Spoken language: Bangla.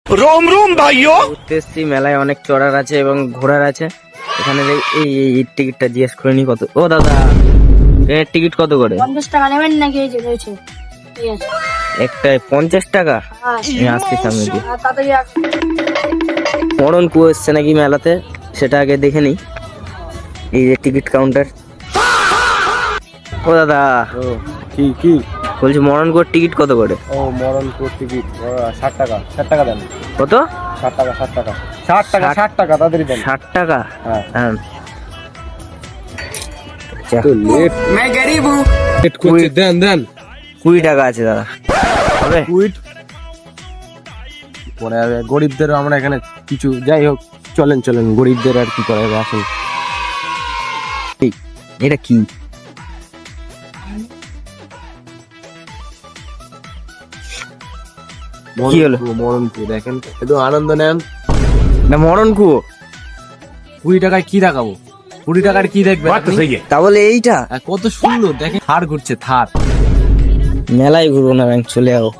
रोम रोम भाइयों। ঘুরতে এসছি, মেলায় অনেক চড়ার আছে এবং ঘোড়ার আছে। এখানে এই টিকিটটা জিজ্ঞেস করে নি কত। ও দাদা, এর টিকিট কত করে? 50 টাকা নেবেন নাকি? এই যে রয়েছে, ঠিক আছে। একটায় 50 টাকা। হ্যাঁ, আমি আসছি সামনে দিয়ে। তাড়াতাড়ি আসুন। মরণ কুয়ো এসছে নাকি মেলাতে, সেটা আগে দেখে নি। এই যে টিকিট কাউন্টার। ও দাদা, কি কি বলছি মরণ কুয়োর টিকিট কত করে? ও মরণপুর টিকিট 60 টাকা, 60 টাকা দেন। কত? 60 টাকা, 60 টাকা, 60 টাকা, 60 টাকা তাড়াতাড়ি দেন। 60 টাকা। হ্যাঁ। হ্যাঁ। আচ্ছা, লেট করছে, দেন দেন। 20 টাকা আছে দাদা, হবে? কুইট পরে হবে। গরিবদের আমরা এখানে কিছু, যাই হোক, চলেন চলেন, গরিবদের আর কি করা যাবে, আসুন। এটা কি? কি হলো? মরণপুর দেখেন, একটু আনন্দ নেন। না মরণ কুয়ো। 20 টাকায় কি দেখাবো? 20 টাকার কি দেখবেন আপনি? তা বলে এইটা? কত সুন্দর দেখেন, থার ঘুরছে, থার। মেলায় ঘুরবো না, ব্যাংক চলে যাবো।